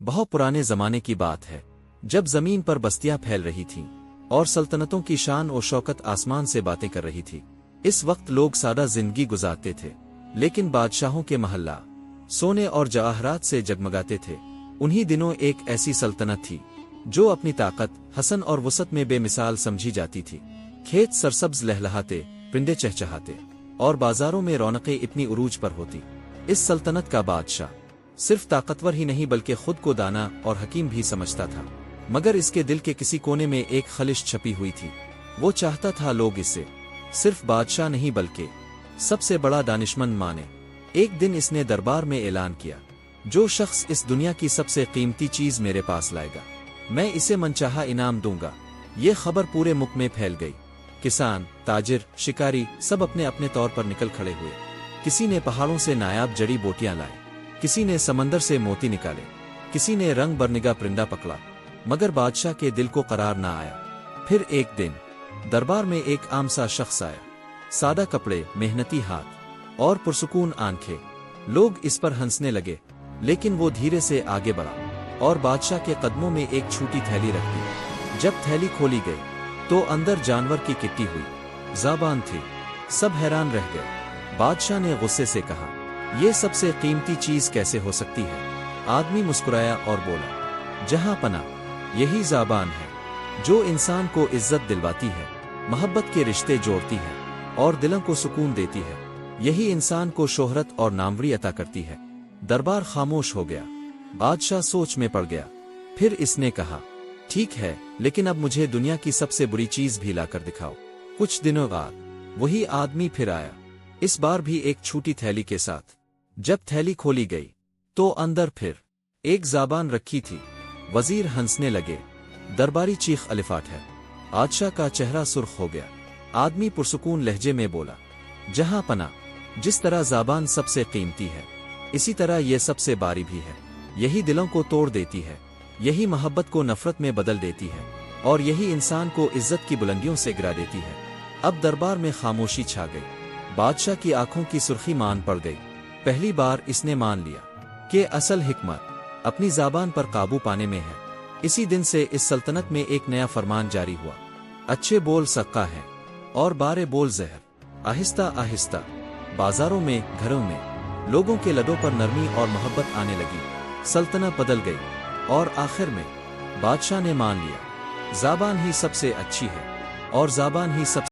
بہت پرانے زمانے کی بات ہے، جب زمین پر بستیاں پھیل رہی تھیں اور سلطنتوں کی شان و شوکت آسمان سے باتیں کر رہی تھی۔ اس وقت لوگ سادہ زندگی گزارتے تھے، لیکن بادشاہوں کے محلہ سونے اور جواہرات سے جگمگاتے تھے۔ انہی دنوں ایک ایسی سلطنت تھی جو اپنی طاقت، حسن اور وسعت میں بے مثال سمجھی جاتی تھی۔ کھیت سرسبز لہلہاتے، پرندے چہچہاتے اور بازاروں میں رونقیں اتنی عروج پر ہوتی۔ اس سلطنت کا بادشاہ صرف طاقتور ہی نہیں بلکہ خود کو دانا اور حکیم بھی سمجھتا تھا، مگر اس کے دل کے کسی کونے میں ایک خلش چھپی ہوئی تھی۔ وہ چاہتا تھا لوگ اسے صرف بادشاہ نہیں بلکہ سب سے بڑا دانشمند مانے۔ ایک دن اس نے دربار میں اعلان کیا، جو شخص اس دنیا کی سب سے قیمتی چیز میرے پاس لائے گا، میں اسے منچاہا انعام دوں گا۔ یہ خبر پورے ملک میں پھیل گئی۔ کسان، تاجر، شکاری سب اپنے اپنے طور پر نکل کھڑے ہوئے۔ کسی نے پہاڑوں سے نایاب جڑی بوٹیاں لائے، کسی نے سمندر سے موتی نکالے، کسی نے رنگ برنگا پرندہ پکڑا، مگر بادشاہ کے دل کو قرار نہ آیا۔ پھر ایک دن دربار میں ایک عام سا شخص آیا، سادہ کپڑے، محنتی ہاتھ اور پرسکون آنکھیں۔ لوگ اس پر ہنسنے لگے، لیکن وہ دھیرے سے آگے بڑھا اور بادشاہ کے قدموں میں ایک چھوٹی تھیلی رکھ دی۔ جب تھیلی کھولی گئی تو اندر جانور کی کٹی ہوئی زبان تھی۔ سب حیران رہ گئے۔ بادشاہ نے غصے سے کہا، یہ سب سے قیمتی چیز کیسے ہو سکتی ہے؟ آدمی مسکرایا اور بولا، جہاں پناہ، یہی زبان ہے جو انسان کو عزت دلواتی ہے، محبت کے رشتے جوڑتی ہے اور دلوں کو سکون دیتی ہے۔ یہی انسان کو شہرت اور ناموری عطا کرتی ہے۔ دربار خاموش ہو گیا۔ بادشاہ سوچ میں پڑ گیا۔ پھر اس نے کہا، ٹھیک ہے، لیکن اب مجھے دنیا کی سب سے بری چیز بھی لا کر دکھاؤ۔ کچھ دنوں بعد وہی آدمی پھر آیا، اس بار بھی ایک چھوٹی تھیلی کے ساتھ۔ جب تھیلی کھولی گئی تو اندر پھر ایک زبان رکھی تھی۔ وزیر ہنسنے لگے، درباری چیخ الفاٹ ہے۔ بادشاہ کا چہرہ سرخ ہو گیا۔ آدمی پرسکون لہجے میں بولا، جہاں پناہ، جس طرح زبان سب سے قیمتی ہے، اسی طرح یہ سب سے باری بھی ہے۔ یہی دلوں کو توڑ دیتی ہے، یہی محبت کو نفرت میں بدل دیتی ہے، اور یہی انسان کو عزت کی بلندیوں سے گرا دیتی ہے۔ اب دربار میں خاموشی چھا گئی۔ بادشاہ کی آنکھوں کی سرخی مان پڑ گئی۔ پہلی بار اس نے مان لیا کہ اصل حکمت اپنی زبان پر قابو پانے میں ہے۔ اسی دن سے اس سلطنت میں ایک نیا فرمان جاری ہوا، اچھے بول صدقہ ہے اور بارے بول زہر۔ آہستہ آہستہ بازاروں میں، گھروں میں لوگوں کے لبوں پر نرمی اور محبت آنے لگی۔ سلطنت بدل گئی اور آخر میں بادشاہ نے مان لیا، زبان ہی سب سے اچھی ہے اور زبان ہی سب